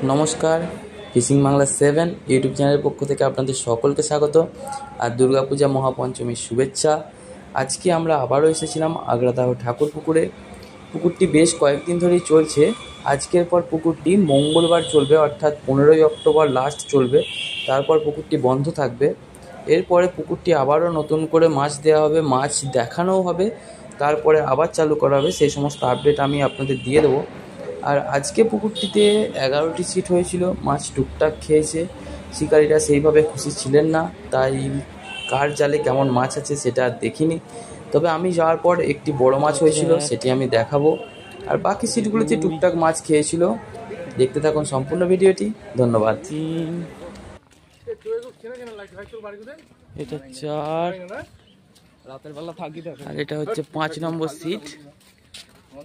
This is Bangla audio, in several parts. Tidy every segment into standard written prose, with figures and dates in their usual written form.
নমস্কার, ফিশিং বাংলা 7 ইউটিউব চ্যানেলের পক্ষ থেকে আপনাদের সকলকে স্বাগত আর দুর্গাপূজা মহাপঞ্চমীর শুভেচ্ছা। আজকে আমরা আবারও এসেছিলাম আগ্রাদাহ ঠাকুর পুকুরে। পুকুরটি বেশ কয়েকদিন ধরেই চলছে। আজকের পর পুকুরটি মঙ্গলবার চলবে, অর্থাৎ 15ই অক্টোবর লাস্ট চলবে। তারপর পুকুরটি বন্ধ থাকবে। এরপরে পুকুরটি আবারও নতুন করে মাছ দেওয়া হবে, মাছ দেখানোও হবে, তারপরে আবার চালু করা হবে। সেই সমস্ত আপডেট আমি আপনাদের দিয়ে দেবো। আর আজকে পুকুরটিতে 11টি সিট হয়েছিল, মাছ টুকটাক খেয়েছে। শিকারীরা সেইভাবে খুশি ছিলেন না, তাই কার জালে কেমন মাছ আছে সেটা আর দেখিনি। তবে আমি যাওয়ার পর একটি বড় মাছ হয়েছিল, সেটি আমি দেখাবো। আর বাকি সিটগুলোতে টুকটাক মাছ খেয়েছিল। দেখতে থাকুন সম্পূর্ণ ভিডিওটি। ধন্যবাদ। এটা 4 আর এটা হচ্ছে 5 নম্বর সিট।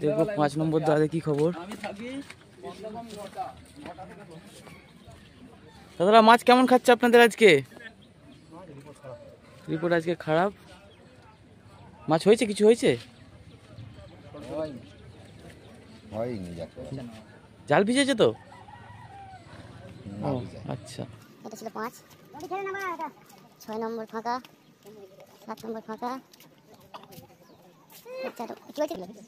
দেখবো 5 নম্বর দাদা কি খবর। দাদারা মাছ কেমন খাচ্ছে আপনাদের আজকে? রিপোর্ট আজকে খারাপ। মাছ হয়েছে, কিছু হয়েছে? জাল ভিজেছে তো? ও আচ্ছা। এটা ছিল 5, 6 নম্বর ফাঁকা, 7 নম্বর ফাঁকা, কি হয়েছে?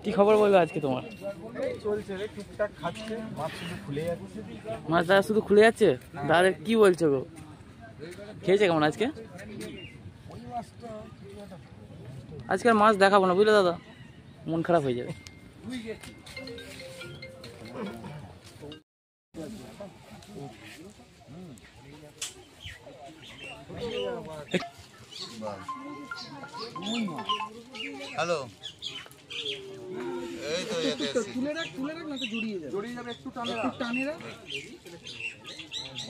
কি খবর বলবো আজকে তোমার? চলছে রে, টুকটাক খাচ্ছে, মাছ শুধু খুলে যাচ্ছে। মাছ দাদা শুধু খুলে যাচ্ছে? দাদা কি বলছো গো? খেয়েছে কেমন আজকে? আজকে আর মাছ দেখাবো না বুঝলে দাদা, মন খারাপ হয়ে যাবে। হ্যালো, এই তো তুলে রাখ না তো জড়িয়ে যাবে, একটু টানে রাখ।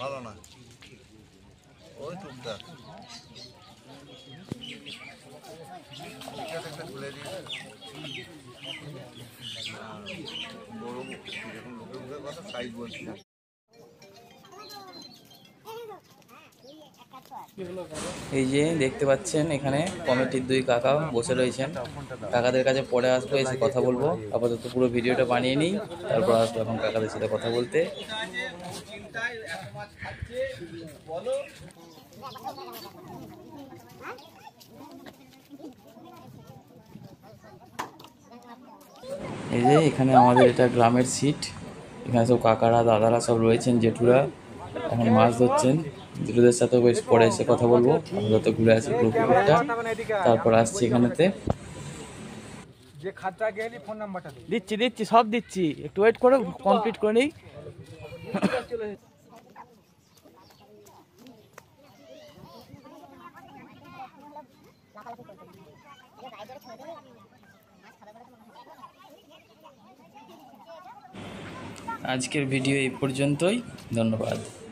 ভালো না ওই টুকটাক একটা খুলে দিয়ে বড় এরকম লোকের মুখের কথা সাইজ বলছি না। এই যে দেখতে পাচ্ছেন এখানে কমিটির 2 কাকা বসে রয়েছেন। কাকাদের কাছে পরে আসবো, এসে কথা বলবো। আপাতত পুরো ভিডিওটা বানিয়ে নিই, তারপর আসবো এখন কাকাদের সাথে কথা বলতে। এই যে এখানে আমাদের এটা গ্রামের সিট, এখানে সব কাকারা দাদারা সব রয়েছেন, জেঠুরা এখন মাছ ধরছেন। জেঠুদের সাথেও বেশ পরে এসে কথা বলবো। আমরা তো ঘুরে আসি পুরো পুকুরটা, তারপর আসছি এখানেতে। যে খাতা গেলি ফোন নাম্বারটা দে। দিচ্ছি সব দিচ্ছি, একটু ওয়েট করো, কমপ্লিট করে নিই। আজকের ভিডিও এই পর্যন্তই, ধন্যবাদ।